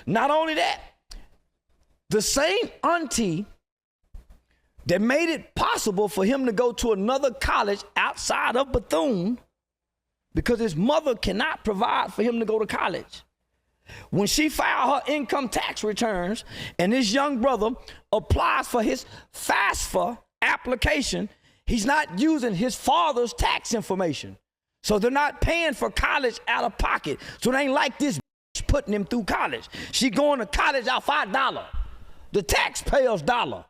Not only that, the same auntie that made it possible for him to go to another college outside of Bethune because his mother cannot provide for him to go to college. When she filed her income tax returns and this young brother applies for his FAFSA application, he's not using his father's tax information. So they're not paying for college out of pocket. So it ain't like this putting him through college. She going to college out $5. The taxpayer's dollar.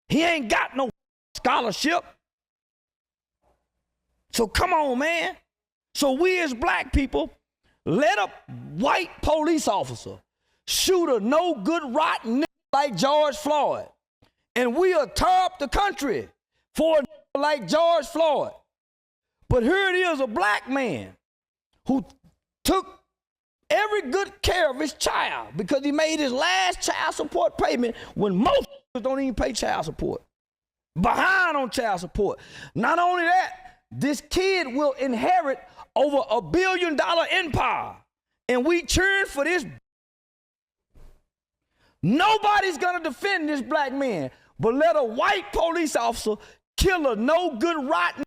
He ain't got no scholarship. So come on, man. So we as black people let a white police officer shoot a no good rotten nigga like George Floyd. And we'll tear up the country for a nigga like George Floyd. But here it is, a black man who took every good care of his child because he made his last child support payment when most don't even pay child support. Behind on child support. Not only that, this kid will inherit over $1 billion empire. And we cheering for this. Nobody's gonna defend this black man, but let a white police officer kill a no good rotten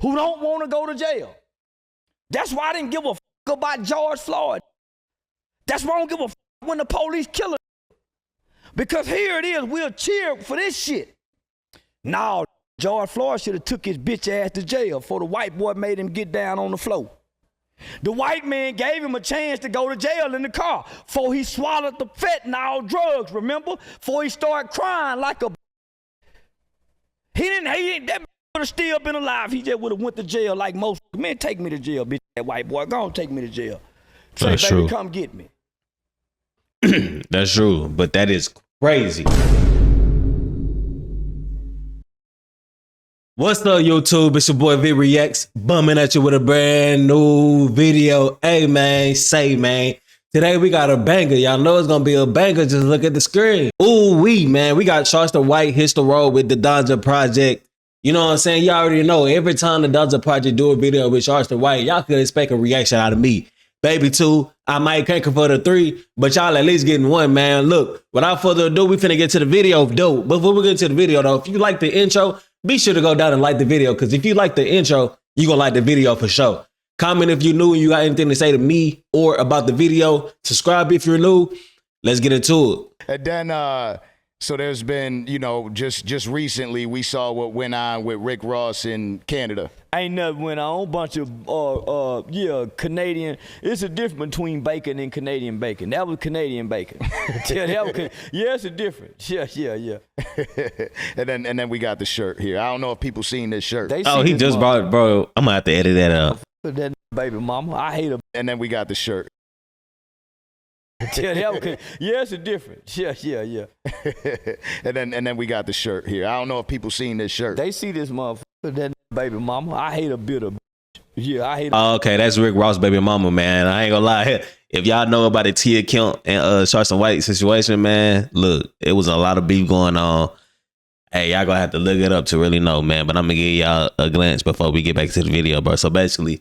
who don't want to go to jail. That's why I didn't give a fuck about George Floyd. That's why I don't give a fuck when the police kill him. Because here it is, we'll cheer for this shit. No, George Floyd should have took his bitch ass to jail before the white boy made him get down on the floor. The white man gave him a chance to go to jail in the car before he swallowed the fentanyl drugs, remember? Before he started crying like a that would have still been alive. He just would have went to jail like most. Man, take me to jail, bitch, that white boy. Go on, take me to jail. Say, That's baby, true. come get me. That's true, but that is crazy. What's up, YouTube? It's your boy Vick Reacts, bumming at you with a brand new video. Hey, man, today we got a banger. Y'all know it's gonna be a banger. Just look at the screen. Ooh, man, we got Charleston White hits the road with the Donja Project. You know what I'm saying? Y'all already know every time the Donja Project do a video with Charleston White, y'all could expect a reaction out of me. Baby 2, I might crank it for the 3, but y'all at least getting 1, man. Look, without further ado, we finna get to the video. Dope. Before we get to the video, though, if you like the intro, be sure to go down and like the video, because if you like the intro, you gonna like the video for sure. Comment if you're new and you got anything to say to me or about the video. Subscribe if you're new. Let's get into it. And then, so there's been, you know, just recently we saw what went on with Rick Ross in Canada. Ain't nothing went on. Bunch of Canadian. It's a difference between bacon and Canadian bacon. That was Canadian bacon. It's a difference. Yeah. and then we got the shirt here. I don't know if people seen this shirt. Oh, he just brought it, bro. I'm gonna have to edit that out. That baby mama. I hate her. And then we got the shirt. It's a difference. Yeah. and then we got the shirt here. I don't know if people seen this shirt. They see this motherfucker. That baby mama. I hate a bit of. Yeah, I hate. Okay, that's Rick Ross' baby mama, man. I ain't gonna lie. If y'all know about the Tia Kemp and Charleston White situation, man, look, it was a lot of beef going on. Hey, y'all gonna have to look it up to really know, man. But I'm gonna give y'all a glance before we get back to the video, bro. So basically,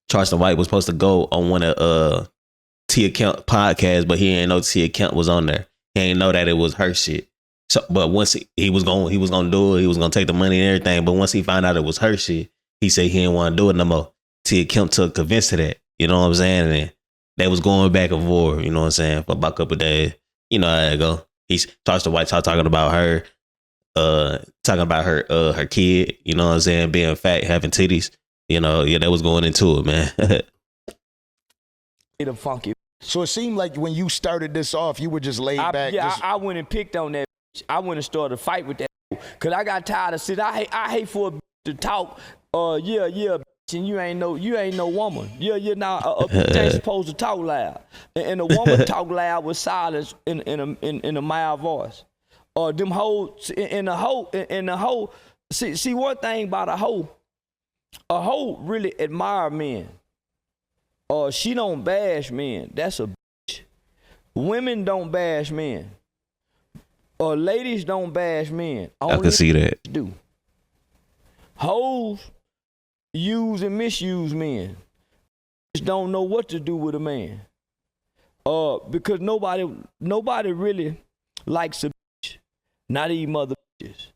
Charleston White was supposed to go on one of Tia Kemp podcast, but he ain't know Tia Kemp was on there. He ain't know that it was her shit. So, but once he was gonna do it, he was gonna take the money and everything. But once he found out it was her shit, he said he didn't want to do it no more. Tia Kemp took convinced to that. You know what I'm saying? And then they was going back and forth. You know what I'm saying? For about a couple of days. You know how that go. He's Charleston White talking about her, her kid. You know what I'm saying? Being fat, having titties. You know, yeah, that was going into it, man. It'll funky. So it seemed like when you started this off, you were just laid back. Yeah, I went and picked on that. I went and started a fight with that. Cause I got tired of sitting. I hate for a to talk. Yeah. And you ain't no woman. You're not a bitch ain't supposed to talk loud. And a woman talk loud with silence in a mild voice. Them hoes in the hoe. See one thing about a hoe really admire men. She don't bash men. That's a bitch. Women don't bash men. Ladies don't bash men. I can see that. Do. Hoes use and misuse men. Just don't know what to do with a man. Because nobody really likes a bitch, not even mother bitches.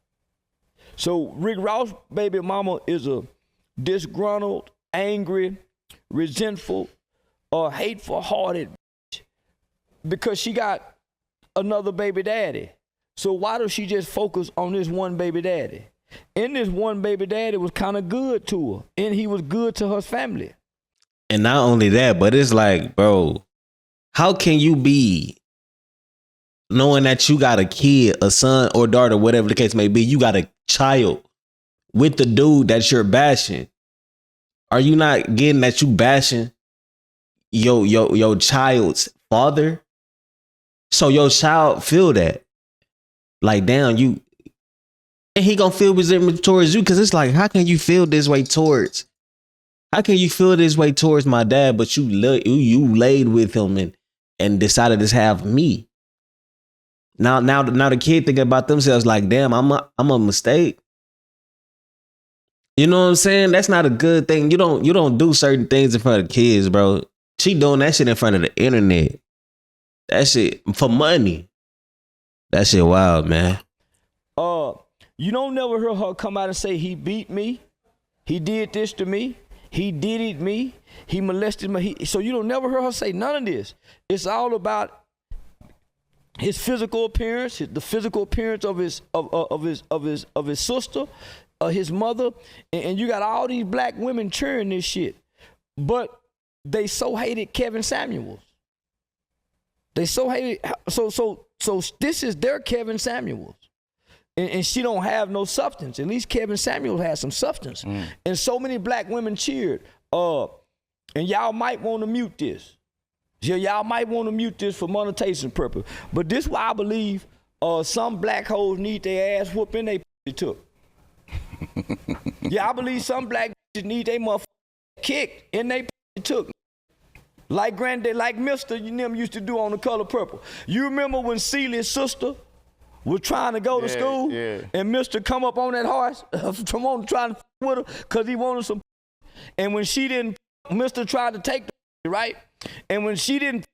So Rick Ross' baby mama is a disgruntled, angry, resentful, hateful-hearted bitch because she got another baby daddy. So why does she just focus on this one baby daddy? And this one baby daddy was kind of good to her, and he was good to her family. And not only that, but it's like, bro, how can you be knowing that you got a kid, a son or daughter, whatever the case may be, you got a child with the dude that you're bashing? Are you not getting that you bashing your child's father? So your child feel that. Like, damn, you, and he gonna feel resentment towards you, because it's like, how can you feel this way towards my dad, but you laid with him and decided to have me. Now the kid thinking about themselves like, damn, I'm a mistake. You know what I'm saying? That's not a good thing. You don't do certain things in front of kids, bro. She doing that shit in front of the internet. That shit for money. That shit wild, man. You don't never hear her come out and say he beat me, he did this to me, he did it me, he molested me. So you don't never hear her say none of this. It's all about his physical appearance, the physical appearance of his sister, his mother, and you got all these black women cheering this shit, but they so hated Kevin Samuels. They so hated so this is their Kevin Samuels. And she don't have no substance. At least Kevin Samuels has some substance. And so many black women cheered. And y'all might want to mute this. Yeah, y'all might want to mute this for monetization purpose. But this why I believe some black hoes need their ass whooping they took. Yeah, I believe some black bitches need their motherfucker kicked and they took. Like Granddad, like Mr. You them used to do on The Color Purple. You remember when Celia's sister was trying to go to school, and Mr. come up on that horse, come on trying to with her, because he wanted some. And when she didn't, Mr. tried to take the right? And when she didn't,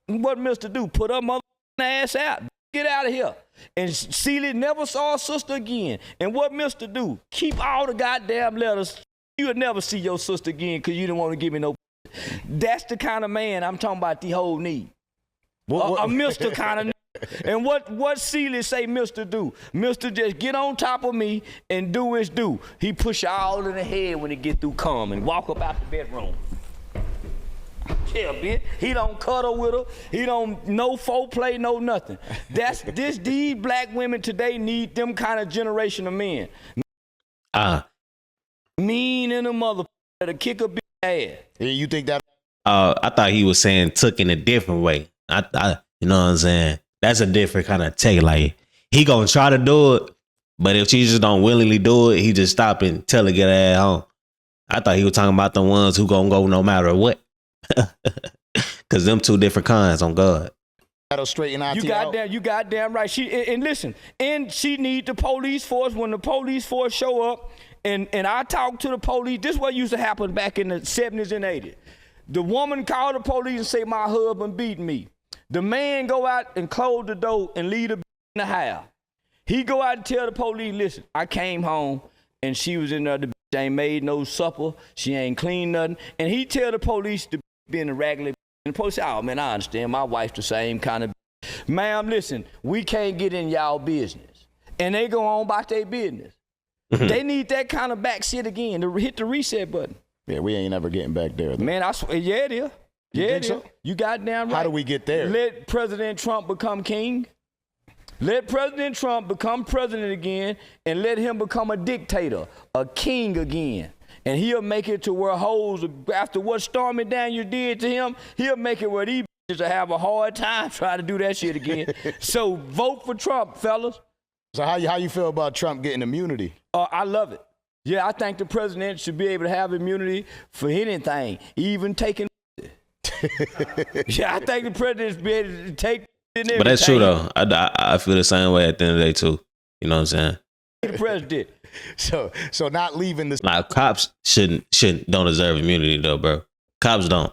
what Mr. do? Put her mother ass out. Get out of here. And Celia never saw her sister again. And what Mr. do? Keep all the goddamn letters. You would never see your sister again because you didn't want to give me no. That's the kind of man I'm talking about the whole need. A Mr. kind of. And what Celia say Mr. do? Mr. just get on top of me and do his do. He push you all in the head when he get through come and walk up out the bedroom. Yeah, bitch. He don't cuddle with her. He don't no foreplay, no nothing. These black women today need them kind of generation of men. Mean in a mother to kick a bitch ass. You think that? I thought he was saying took in a different way. I you know what I'm saying? That's a different kind of take. Like, he gonna try to do it, but if she just don't willingly do it, he just stop and tell her get her ass home. I thought he was talking about the ones who gonna go no matter what. Cause them two different kinds on God. That'll straighten out. You goddamn right. And listen, and she need the police force. When the police force show up, and I talk to the police. This is what used to happen back in the 70s and 80s. The woman called the police and say, my husband beat me. The man go out and close the door and leave the in the house. He go out and tell the police, listen, I came home and she was in there. The bitch ain't made no supper. She ain't clean nothing. And he tell the police to be in a regular. And the police say, oh man, I understand. My wife's the same kind of. Ma'am, listen, we can't get in y'all business. And they go on about their business. They need that kind of back shit again to hit the reset button. Yeah, we ain't ever getting back there. Man, I swear, yeah, it is. Yeah, it is. So? You goddamn right. How do we get there? Let President Trump become king. Let President Trump become president again and let him become a dictator, a king again. And he'll make it to where hoes, after what Stormy Daniels did to him, he'll make it where these bitches will have a hard time trying to do that shit again. So vote for Trump, fellas. So how you feel about Trump getting immunity? I love it. Yeah, I think the president should be able to have immunity for anything, even taking. Yeah, I think the president should be able to take. But that's true though. I feel the same way at the end of the day too. You know what I'm saying? The president. So not leaving this. Like, cops don't deserve immunity though, bro. Cops don't.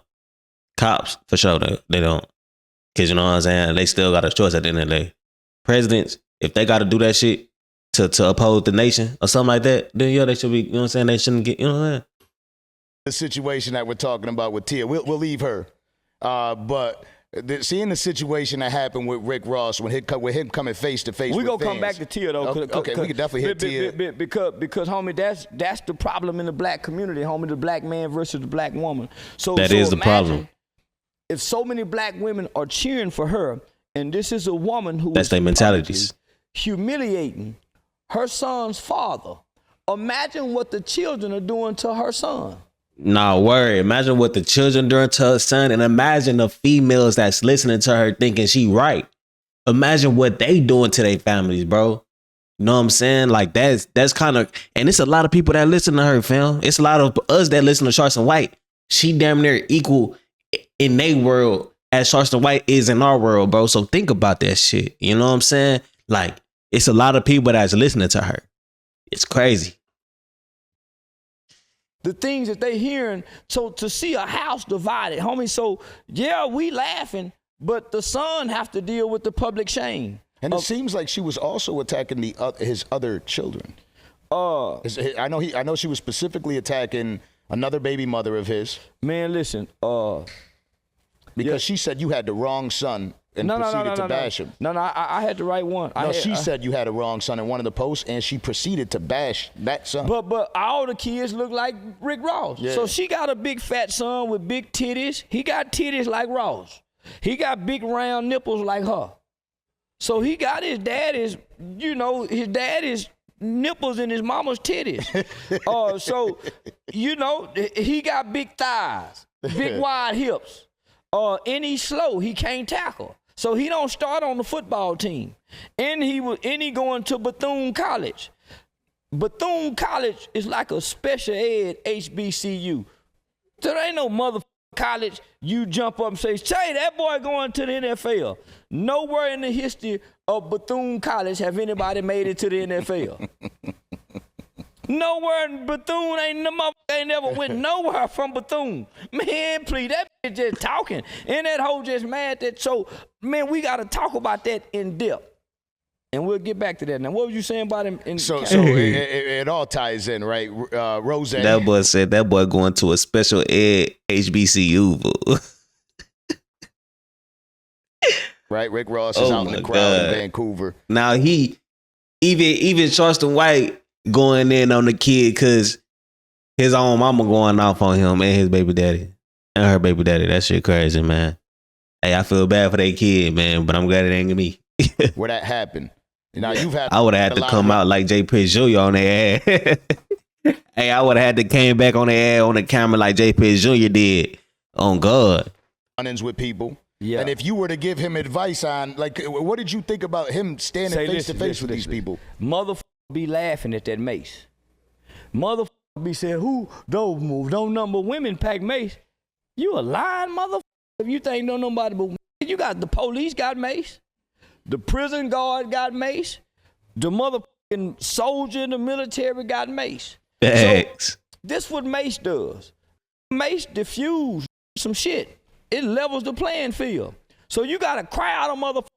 Cops for sure they don't. Cause you know what I'm saying? They still got a choice at the end of the day. Presidents, if they got to do that shit to oppose the nation or something like that, then yeah, they should be, you know what I'm saying? They shouldn't get, you know what I'm saying? The situation that we're talking about with Tia, we'll leave her. But seeing the situation that happened with Rick Ross when him coming face to face, we gonna come back to Tia though. Okay, we can definitely hit Tia because homie, that's the problem in the black community, homie. The black man versus the black woman. So That is the problem. If so many black women are cheering for her, and this is a woman who That's is their mentalities. humiliating her son's father. Imagine what the children are doing to her son. Nah, worry. Imagine what the children doing to her son, and imagine the females that's listening to her thinking she right. Imagine what they doing to their families, bro. You know what I'm saying? Like that's kind of, and it's a lot of people that listen to her, fam. It's a lot of us that listen to Charleston White. She damn near equal in their world as Charleston White is in our world, bro. So think about that shit. You know what I'm saying? Like it's a lot of people that's listening to her. It's crazy. The things that they hearing, so to see a house divided, homie, so yeah, we laughing, but the son have to deal with the public shame. And it seems like she was also attacking his other children. I know she was specifically attacking another baby mother of his. Man, listen, because she said you had the wrong son and proceeded to bash him. No, I had the right one. She said you had a wrong son in one of the posts, and she proceeded to bash that son. But all the kids look like Rick Ross. Yeah. So she got a big fat son with big titties. He got titties like Ross. He got big round nipples like her. So he got his daddy's nipples in his mama's titties. So, he got big thighs, big wide hips. And he's slow. He can't tackle. So he don't start on the football team. And he going to Bethune College. Bethune College is like a special ed HBCU. So there ain't no motherfucking college you jump up and say, that boy going to the NFL. Nowhere in the history of Bethune College have anybody made it to the NFL. Nowhere in Bethune ain't never went nowhere from Bethune. Man, please, that bitch just talking. And that hoe just mad that. So, man, we got to talk about that in depth. And we'll get back to that. Now, what were you saying about him? So it all ties in, right? Rose. That boy said that boy going to a special ed HBCU. Right? Rick Ross is out in the crowd in Vancouver. Now even Charleston White going in on the kid because his own mama going off on him and his baby daddy and her baby daddy. That shit crazy, man. Hey, I feel bad for that kid, man, but I'm glad it ain't me. Where that happened. Now I would have had to come out like J. Pitts Jr. on their ass. Hey, I would have had to came back on their ass on the camera like J. Pitts Jr. did. On God. Run-ins with people. Yeah. And if you were to give him advice on, like, what did you think about him standing face to face with these people? Motherfucker be laughing at that mace. Motherfucker be saying, who don't move, don't number women pack mace. You a lying motherfucker if you think no nobody but you got the police got mace. The prison guard got mace. The motherfucking soldier in the military got mace. Thanks. So, this what mace does. Mace diffuse some shit. It levels the playing field. So you got a crowd of motherfuckers.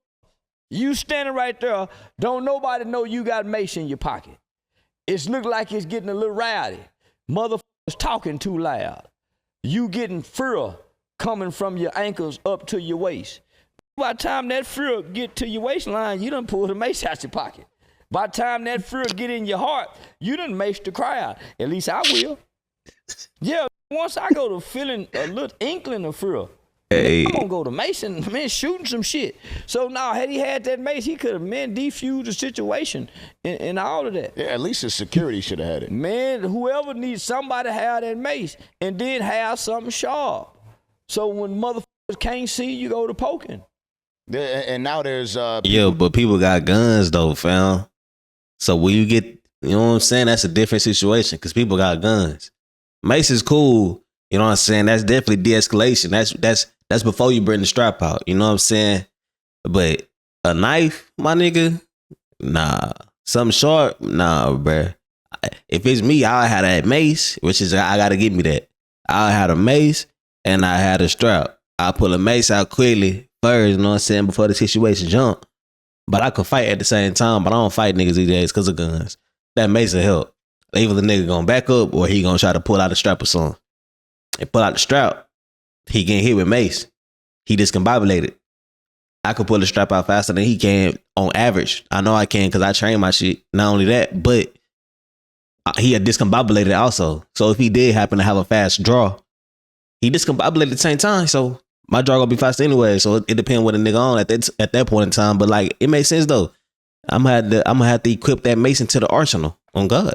You standing right there, don't nobody know you got mace in your pocket. It's look like it's getting a little rowdy. Motherfuckers talking too loud. You getting fear coming from your ankles up to your waist. By the time that fear get to your waistline, you done pull the mace out your pocket. By the time that fear get in your heart, you done mace the crowd. At least I will. Yeah, once I go to feeling a little inkling of fear, I'm gonna go to Mason, man, shooting some shit. So now, had he had that mace, he could have, man, defused the situation and all of that. Yeah, at least his security should have had it. Man, whoever needs somebody to have that mace and then have something sharp. So when motherfuckers can't see, you go to poking. Yeah, and now there's yeah, but people got guns though, fam. So when you get, you know what I'm saying, that's a different situation because people got guns. Mace is cool, you know what I'm saying. That's definitely de-escalation. That's before you bring the strap out. You know what I'm saying. But a knife, my nigga, nah. Something sharp, nah, bruh. If it's me, I'll have that mace, which is I gotta give me that. I'll have a mace and I had a strap. I'll pull a mace out quickly. first, you know what I'm saying, before the situation jump. But I could fight at the same time, but I don't fight niggas these days because of guns. That makes it help. Either the nigga gonna back up or he gonna try to pull out a strap or something. And pull out the strap, he getting hit with mace. He discombobulated. I could pull the strap out faster than he can on average. I know I can because I train my shit. Not only that, but he had discombobulated also. So if he did happen to have a fast draw, he discombobulated at the same time. So my draw gonna be fast anyway. So it depends what a nigga on at that point in time. But like it makes sense though. I'm gonna have to equip that mace into the arsenal on God.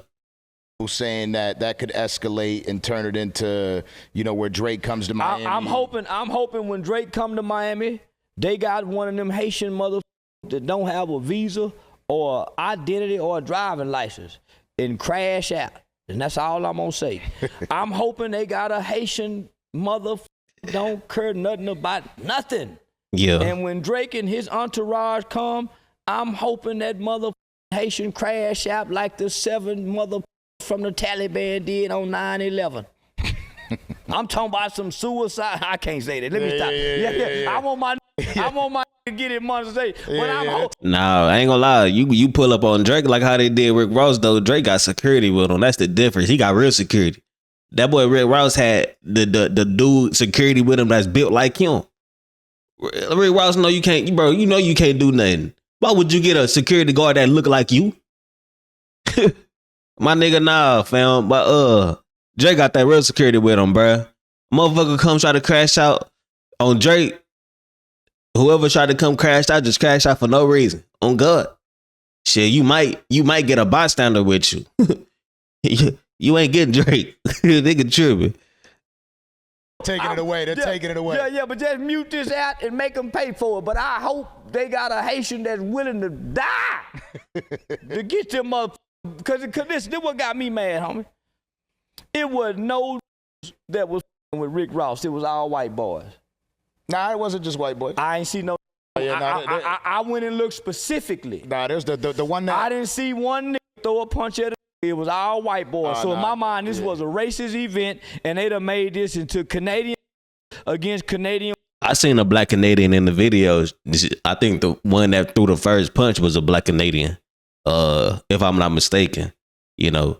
Saying that could escalate and turn it into, you know, where Drake comes to Miami. I'm hoping when Drake come to Miami, they got one of them Haitian motherfuckers that don't have a visa or identity or a driving license and crash out. And that's all I'm gonna say. I'm hoping they got a Haitian motherfucker don't care nothing about nothing. Yeah. And when Drake and his entourage come, I'm hoping that mother Haitian crash out like the 7 mother from the Taliban did on 9/11. I'm talking about some suicide. I can't say that. Let me stop. Yeah. I want my to get it money to say. But I'm hoping. Nah, I ain't gonna lie. You pull up on Drake like how they did Rick Ross though. Drake got security with him. That's the difference. He got real security. That boy Rick Ross had the dude security with him that's built like him. Rick Ross know you can't, bro. You know you can't do nothing. Why would you get a security guard that look like you? My nigga, nah, fam. But Drake got that real security with him, bruh. Motherfucker come try to crash out on Drake. Whoever tried to come crash out, just crash out for no reason. On God. Shit, you might get a bystander with you. You ain't getting Drake. Nigga tripping. Taking it away. They're taking it away. Yeah, but just mute this out and make them pay for it. But I hope they got a Haitian that's willing to die to get them up. Because this what got me mad, homie. It was no that was with Rick Ross. It was all white boys. Nah, it wasn't just white boys. I ain't see no. I went and looked specifically. Nah, there's the one that I didn't see one nigga throw a punch at it. It was all white boys. So in my mind, this was a racist event, and they done made this into Canadian against Canadian. I seen a black Canadian in the videos. I think the one that threw the first punch was a black Canadian. If I'm not mistaken, you know,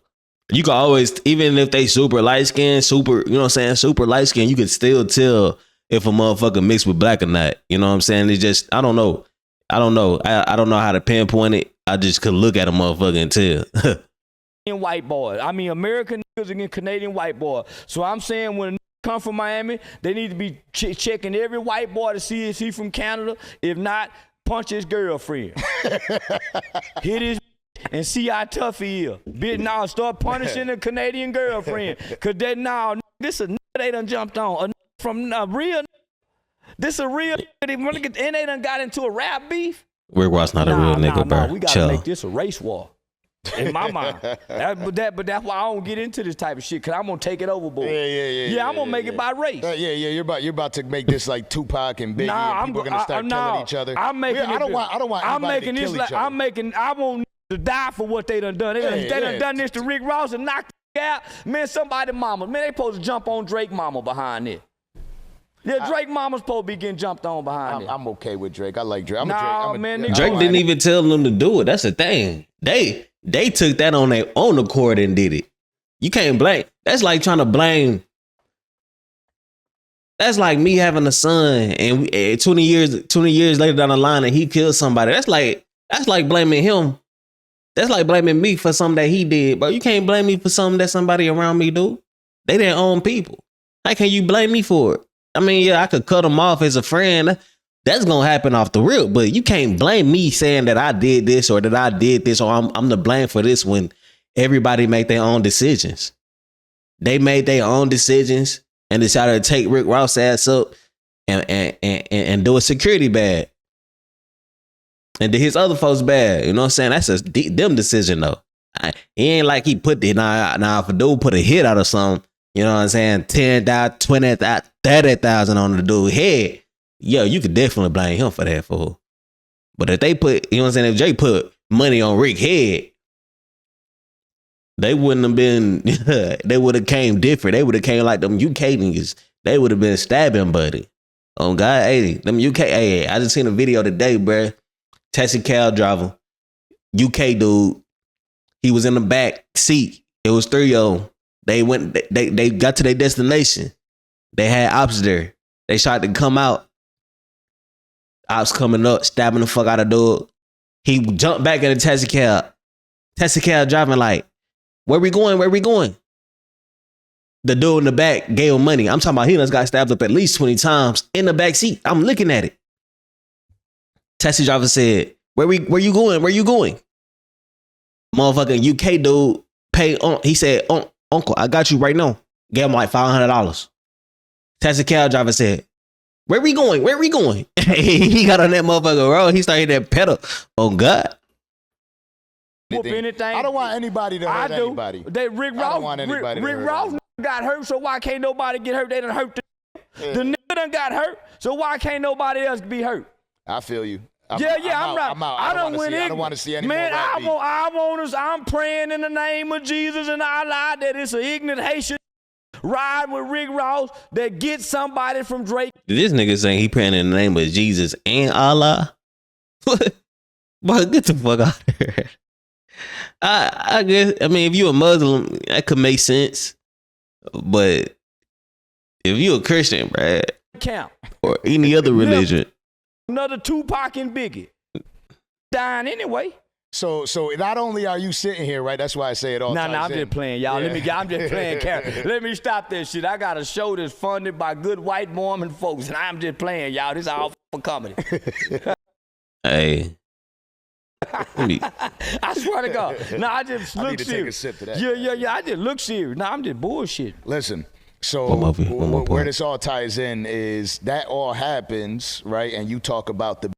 you can always, even if they super light skinned, super, you know what I'm saying, super light skinned, you can still tell if a motherfucker mixed with black or not. You know what I'm saying? It's just, I don't know. I don't know how to pinpoint it. I just could look at a motherfucker and tell. White boy. I mean, American niggas against Canadian white boy. So I'm saying when come from Miami, they need to be checking every white boy to see is he from Canada. If not, punch his girlfriend. Hit his and see how tough he is. Bitch, now start punishing the Canadian girlfriend. Cause that now this a nigga they done jumped on. From a real this a real nigga and they done got into a rap beef. Rick Ross not a real nigga, bro. We gotta make this a race war. In my mind. But that's why I don't get into this type of shit, because I'm going to take it overboard. Yeah, I'm going to make it by race. You're about to make this like Tupac and Biggie, and people are going to start killing each other. I'm making I don't want anybody to kill each other. I want to die for what they done done. They done this to Rick Ross and knocked the out. Man, somebody mama. Man, they supposed to jump on Drake mama behind it. Yeah, Drake mama's supposed to be getting jumped on behind it. I'm okay with Drake. I like Drake. Drake didn't even tell them to do it. That's the thing. They took that on their own accord and did it. You can't blame. That's like trying to blame. That's like me having a son and 20 years later down the line and he killed somebody. That's like blaming him. That's like blaming me for something that he did. But you can't blame me for something that somebody around me do. They didn't own people. How can you blame me for it? I mean, yeah, I could cut him off as a friend. That's going to happen off the rip, but you can't blame me saying that I did this or that I did this or I'm to blame for this when everybody made their own decisions. They made their own decisions and decided to take Rick Ross' ass up and do a security bad. And did his other folks bad. You know what I'm saying? That's a them decision though. He ain't like he put the, now if a dude put a hit out of something, you know what I'm saying, 10,000, 20,000, 30,000 on the dude's head. Yo, you could definitely blame him for that fool. But if they put, you know what I'm saying, if Jay put money on Rick's head, they wouldn't have been, they would have came different. They would have came like them UK niggas. They would have been stabbing buddy. Oh God, 80. Them UK. Hey, I just seen a video today, bruh. Taxi cab driver, UK dude. He was in the back seat. It was 3 of them. They went. They got to their destination. They had ops there. They tried to come out. Ops coming up, stabbing the fuck out of dude. He jumped back in the taxi cab. Taxi cab driving like, where we going? Where we going? The dude in the back gave him money. I'm talking about he done got stabbed up at least 20 times in the back seat. I'm looking at it. Taxi driver said, where you going? Where you going? Motherfucking UK dude paid on. He said, uncle, I got you right now. Gave him like $500. Taxi cab driver said, where we going? Where we going? He got on that motherfucker road. He started that pedal. Oh God. Whoop anything. I don't want anybody to hurt anybody. Rick Ross got hurt, so why can't nobody get hurt? They done hurt the nigga done got hurt, so why can't nobody else be hurt? I feel you. I'm out. I don't want to see any more rap beef. I'm praying in the name of Jesus and Allah that it's an ignorant Haitian ride with Rick Ross that gets somebody from Drake. This nigga saying he praying in the name of Jesus and Allah. What? Boy, get the fuck out of here. I guess, I mean, if you a Muslim, that could make sense. But if you a Christian, bruh, Kemp, or any other religion, another Tupac and Biggie dying anyway. So not only are you sitting here, right? That's why I say it all. I'm just playing, y'all. Yeah. I'm just playing character. Let me stop this shit. I got a show that's funded by good white Mormon folks, and I'm just playing, y'all. This is all for comedy. hey. I swear to God. No, I just look serious. I need to take a sip of that. Yeah. I just look serious. No, I'm just bullshit. Listen. So where this all ties in is that all happens, right? And you talk about the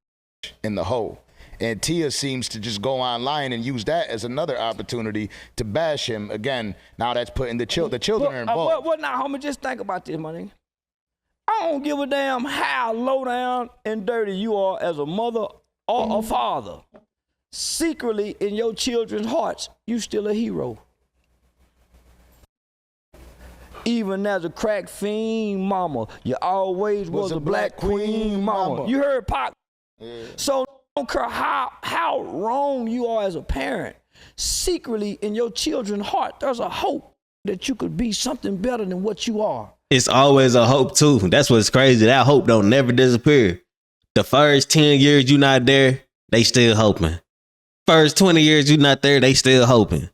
in the hole. And Tia seems to just go online and use that as another opportunity to bash him. Again, now that's putting the children are involved. What now, homie? Just think about this, my nigga. I don't give a damn how low down and dirty you are as a mother or a father. Secretly in your children's hearts, you still a hero. Even as a crack fiend mama, you always was a black queen mama. You heard Pop? Yeah. So I don't care how wrong you are as a parent, secretly in your children's heart, there's a hope that you could be something better than what you are. It's always a hope too. That's what's crazy. That hope don't never disappear. The first 10 years you not there, they still hoping. First 20 years you not there, they still hoping.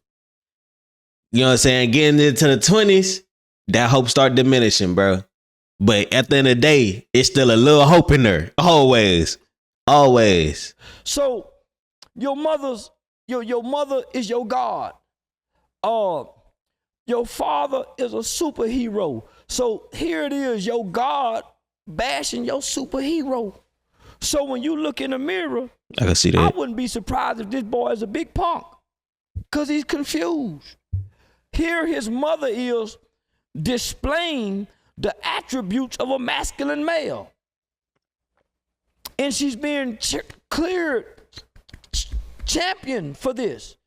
You know what I'm saying? Getting into the 20s, that hope start diminishing, bro. But at the end of the day, it's still a little hope in there. Always. So your mother is your God. Your father is a superhero. So here it is, your God bashing your superhero. So when you look in the mirror, I can see that. I wouldn't be surprised if this boy is a big punk, because he's confused. Here his mother is displaying the attributes of a masculine male. And she's being cleared champion for this,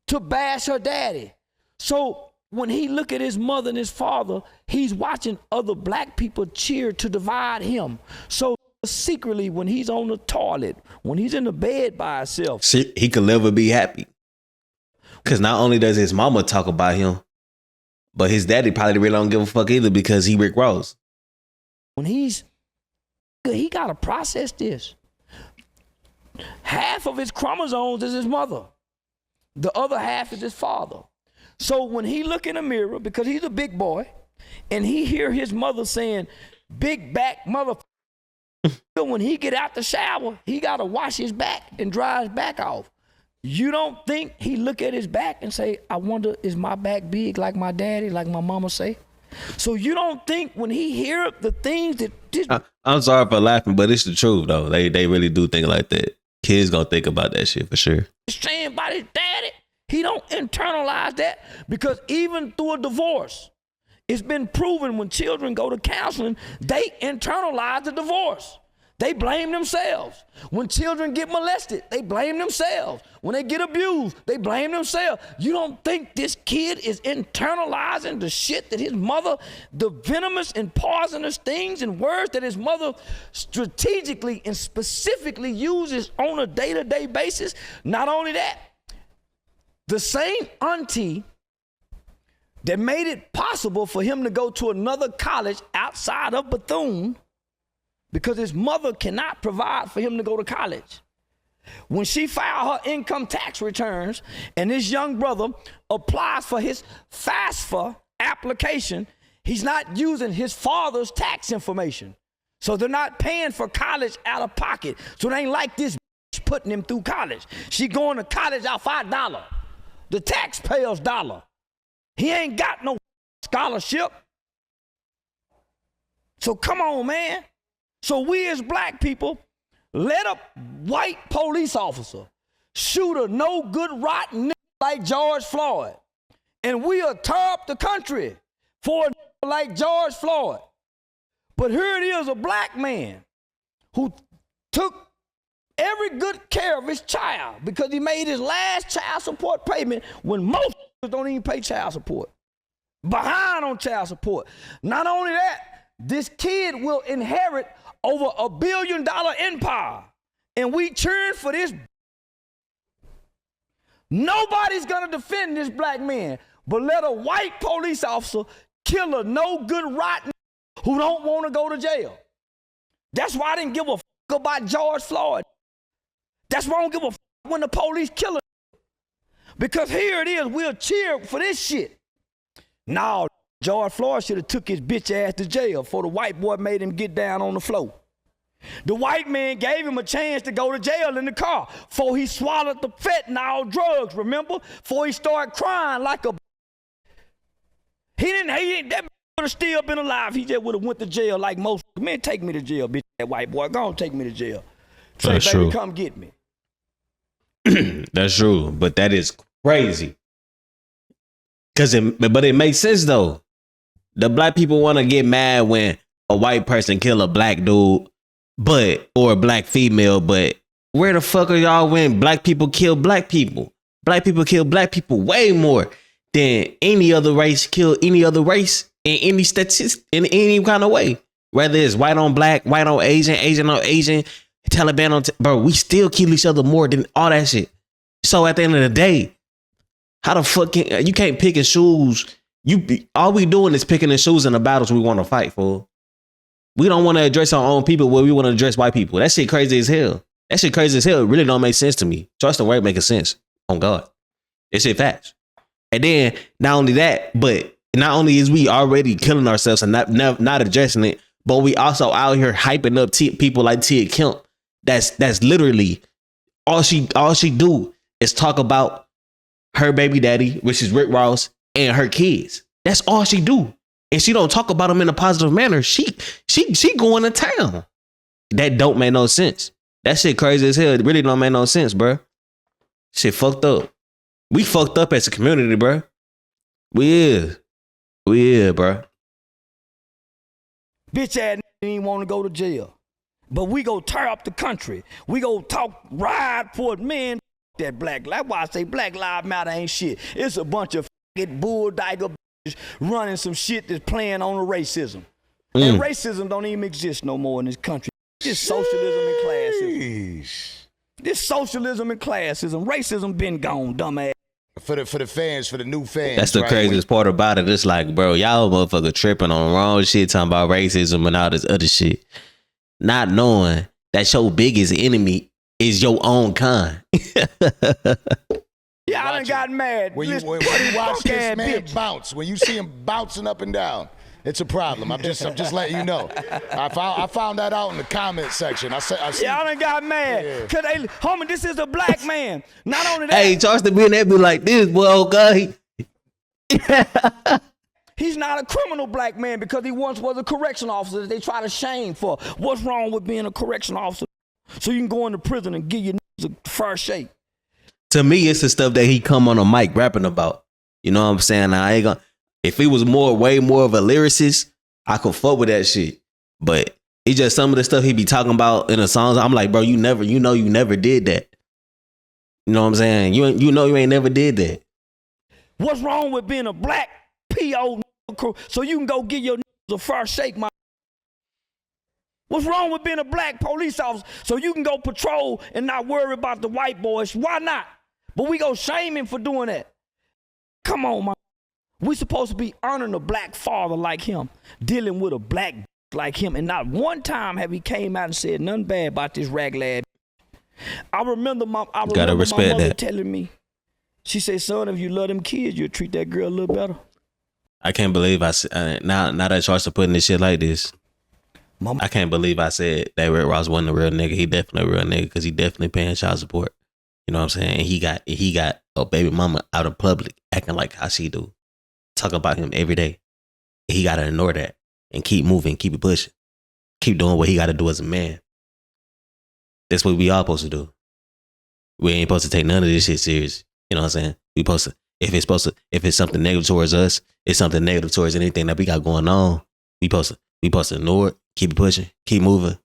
to bash her daddy. So when he look at his mother and his father, he's watching other black people cheer to divide him. So secretly, when he's on the toilet, when he's in the bed by himself, he could never be happy. Because not only does his mama talk about him, but his daddy probably really don't give a fuck either, because he Rick Ross. When he got to process this. Half of his chromosomes is his mother. The other half is his father. So when he look in the mirror, because he's a big boy, and he hear his mother saying, big back motherfucker, when he get out the shower, he got to wash his back and dry his back off. You don't think he look at his back and say, I wonder, is my back big like my daddy, like my mama say? So you don't think when he hear the things that I'm sorry for laughing, but it's the truth though. They really do think like that. Kids gonna think about that shit for sure. Saying about his daddy, he don't internalize that, because even through a divorce, it's been proven when children go to counseling, they internalize the divorce. they blame themselves. When children get molested, they blame themselves. When they get abused, they blame themselves. You don't think this kid is internalizing the shit that his mother, the venomous and poisonous things and words that his mother strategically and specifically uses on a day-to-day basis? Not only that, the same auntie that made it possible for him to go to another college outside of Bethune because his mother cannot provide for him to go to college. When she filed her income tax returns and this young brother applies for his FAFSA application, he's not using his father's tax information. So they're not paying for college out of pocket. So it ain't like this bitch putting him through college. She going to college out $5. The taxpayer's dollar. He ain't got no scholarship. So come on, man. So we as black people let a white police officer shoot a no good rotten nigga like George Floyd. And we'll tear up the country for a nigga like George Floyd. But here it is, a black man who took every good care of his child because he made his last child support payment when most don't even pay child support. Behind on child support. Not only that, this kid will inherit over $1 billion empire. And we cheering for this. Nobody's gonna defend this black man, but let a white police officer kill a no good rotten who don't want to go to jail. That's why I didn't give a fuck about George Floyd. That's why I don't give a fuck when the police kill him. Because here it is, we'll cheer for this shit. No, George Floyd should have took his bitch ass to jail before the white boy made him get down on the floor. The white man gave him a chance to go to jail in the car before he swallowed the fentanyl drugs, remember? Before he started crying like a... that would have still been alive. He just would have went to jail like most. Man, take me to jail, bitch, that white boy. Go on, take me to jail. Say, That's baby, true. come get me. That's true, but that is crazy. But it makes sense though. The black people want to get mad when a white person kill a black dude, or a black female. But where the fuck are y'all when black people kill black people? Black people kill black people way more than any other race kill any other race in any statistic in any kind of way. Whether it's white on black, white on Asian, Asian on Asian, Taliban on bro, we still kill each other more than all that shit. So at the end of the day, how the fuck you can't pick and choose? All we doing is picking and choosing the battles we want to fight for. We don't want to address our own people where we want to address white people. That shit crazy as hell. That shit crazy as hell. It really don't make sense to me. Charleston White making sense. On God. That shit facts. And then not only that, but not only is we already killing ourselves and not addressing it, but we also out here hyping up people like Tia Kemp. That's literally all she do is talk about her baby daddy, which is Rick Ross, and her kids. That's all she do. And she don't talk about them in a positive manner. She going to town. That don't make no sense. That shit crazy as hell. It really don't make no sense, bro. Shit fucked up. We fucked up as a community, bro. We is, bro. Bitch ass didn't want to go to jail. But we go tear up the country. We go ride for it, man. That black, that's why I say Black Lives Matter ain't shit. It's a bunch of bull digger running some shit that's playing on the racism. And racism don't even exist no more in this country. It's socialism and classism. This socialism and classism. Racism been gone, dumbass. For the fans, for the new fans. That's the craziest part about it. It's like, bro, y'all motherfucker tripping on wrong shit, talking about racism and all this other shit. Not knowing that your biggest enemy is your own kind. Yeah, I done got mad. When you watch this man bounce, when you see him bouncing up and down, it's a problem. I'm just letting you know. I found that out in the comment section. I see. Yeah, I done got mad. Yeah. Cause homie, this is a black man. Not only that. Hey, Charleston being there be like this, boy, oh God. He's not a criminal black man because he once was a correctional officer that they try to shame for. What's wrong with being a correctional officer? So you can go into prison and give your niggas a fair shake. To me, it's the stuff that he come on a mic rapping about. You know what I'm saying? I ain't gonna. If he was way more of a lyricist, I could fuck with that shit. But He just some of the stuff he be talking about in the songs. I'm like, bro, you never did that. You know what I'm saying? You ain't never did that. What's wrong with being a black PO crew so you can go give your a first shake, my? What's wrong with being a black police officer so you can go patrol and not worry about the white boys? Why not? But we go shame him for doing that. Come on, man. We supposed to be honoring a black father like him, dealing with a black like him, and not one time have he came out and said nothing bad about this rag-lad. I remember my mother telling me, she said, son, if you love them kids, you'll treat that girl a little better. I can't believe now that Charleston putting this shit like this. I can't believe I said that Rick Ross wasn't a real nigga. He definitely a real nigga because he definitely paying child support. You know what I'm saying? And he got a baby mama out of public acting like how she do. Talk about him every day. He got to ignore that and keep moving, keep it pushing. Keep doing what he got to do as a man. That's what we all supposed to do. We ain't supposed to take none of this shit serious. You know what I'm saying? We supposed to, if it's something negative towards us, it's something negative towards anything that we got going on. We supposed to ignore it, keep it pushing, keep moving.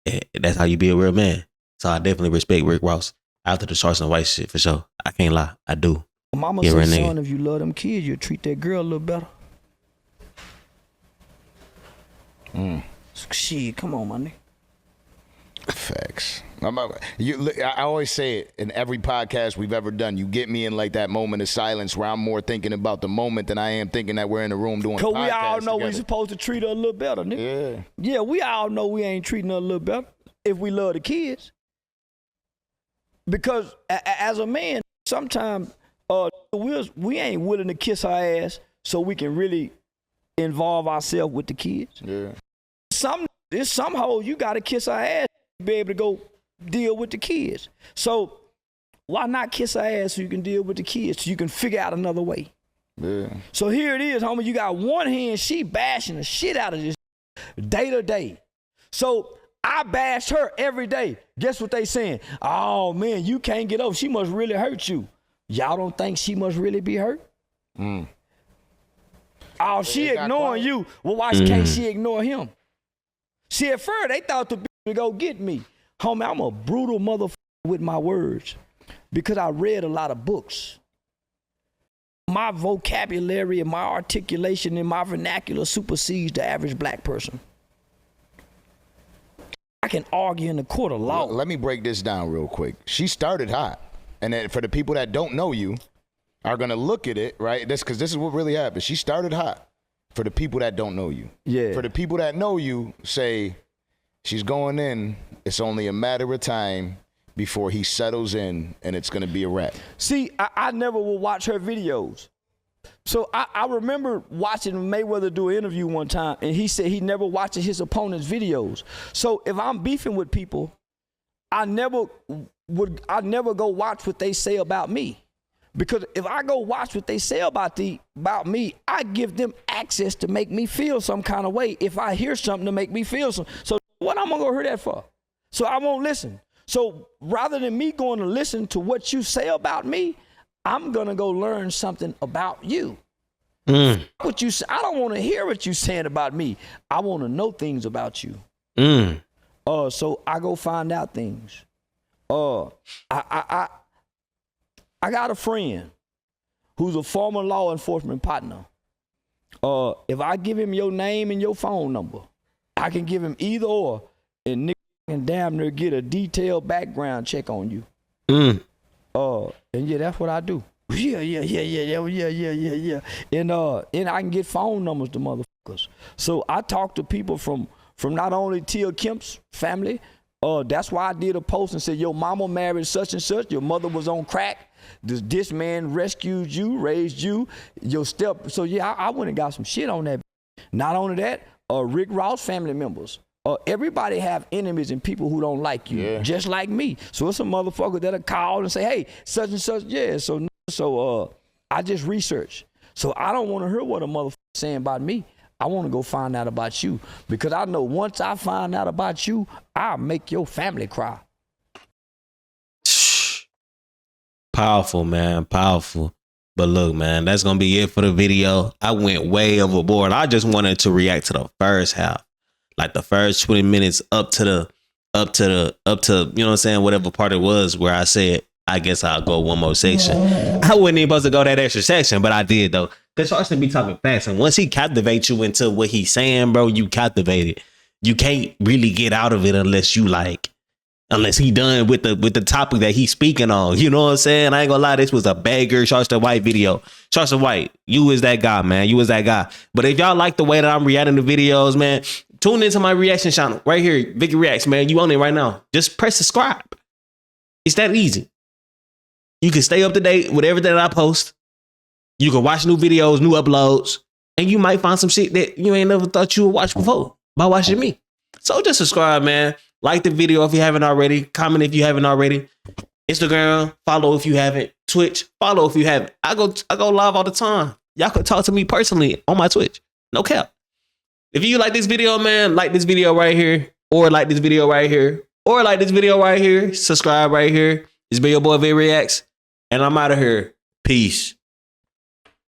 And that's how you be a real man. So I definitely respect Rick Ross after the Charleston White shit for sure. I can't lie, I do. Mama said, son, if you love them kids, you'll treat that girl a little better. Shit, come on, my nigga. Facts. I always say it in every podcast we've ever done. You get me in like that moment of silence where I'm more thinking about the moment than I am thinking that we're in the room doing a podcast. Because we all know together. we supposed to treat her a little better, nigga. Yeah, we all know we ain't treating her a little better if we love the kids. Because as a man, sometimes we ain't willing to kiss her ass so we can really involve ourselves with the kids. Yeah. There's some hoes you got to kiss her ass to be able to go deal with the kids. So why not kiss her ass so you can deal with the kids so you can figure out another way? Yeah. So here it is, homie. You got one hand, she bashing the shit out of this day to day. So I bash her every day. Guess what they saying? Oh, man, you can't get over. She must really hurt you. Y'all don't think she must really be hurt? Oh, she ignoring you. Well, why can't she ignore him? See, at first, they thought the bitch would go get me. Homie, I'm a brutal motherfucker with my words because I read a lot of books. My vocabulary and my articulation and my vernacular supersedes the average black person. I can argue in the court of law. Let me break this down real quick. She started hot. And then for the people that don't know you are going to look at it, right? Because this is what really happened. She started hot. For the people that don't know you. Yeah. For the people that know you, say, she's going in. It's only a matter of time before he settles in and it's going to be a wrap. See, I never will watch her videos. So I remember watching Mayweather do an interview one time, and he said he never watches his opponent's videos. So if I'm beefing with people, I never go watch what they say about me. Because if I go watch what they say about me, I give them access to make me feel some kind of way if I hear something to make me feel something. So what I'm gonna go hear that for? So I won't listen. So rather than me going to listen to what you say about me, I'm gonna go learn something about you. What you say, I don't want to hear what you're saying about me. I want to know things about you. So I go find out things. I got a friend who's a former law enforcement partner. If I give him your name and your phone number, I can give him either or, and nigga can damn near get a detailed background check on you. And yeah, that's what I do. Yeah. And I can get phone numbers to motherfuckers. So I talk to people from not only Tia Kemp's family. That's why I did a post and said, your mama married such and such. Your mother was on crack. This man rescued you, raised you, your step. So yeah, I went and got some shit on that. Not only that, Rick Ross family members. Everybody have enemies and people who don't like you, just like me. So it's a motherfucker that'll call and say, hey, such and such, yeah. So I just research. So I don't want to hear what a motherfucker saying about me. I want to go find out about you because I know once I find out about you, I'll make your family cry. Powerful, man. Powerful. But look, man, that's going to be it for the video. I went way overboard. I just wanted to react to the first half. Like the first 20 minutes up to, you know what I'm saying, whatever part it was where I said, I guess I'll go one more section. I wasn't even supposed to go that extra section, but I did though. Because Charleston be talking fast. And once he captivates you into what he's saying, bro, you captivated. You can't really get out of it unless he done with the topic that he's speaking on. You know what I'm saying? I ain't gonna lie, this was a banger Charleston White video. Charleston White, you is that guy, man. You is that guy. But if y'all like the way that I'm reacting to videos, man, tune into my reaction channel right here. Vick Reacts, man. You on it right now. Just press subscribe. It's that easy. You can stay up to date with everything that I post. You can watch new videos, new uploads, and you might find some shit that you ain't never thought you would watch before by watching me. So just subscribe, man. Like the video if you haven't already. Comment if you haven't already. Instagram, follow if you haven't. Twitch, follow if you haven't. I go live all the time. Y'all can talk to me personally on my Twitch. No cap. If you like this video, man, like this video right here, or like this video right here, or like this video right here. Subscribe right here. It's been your boy Vick Reacts, and I'm out of here. Peace.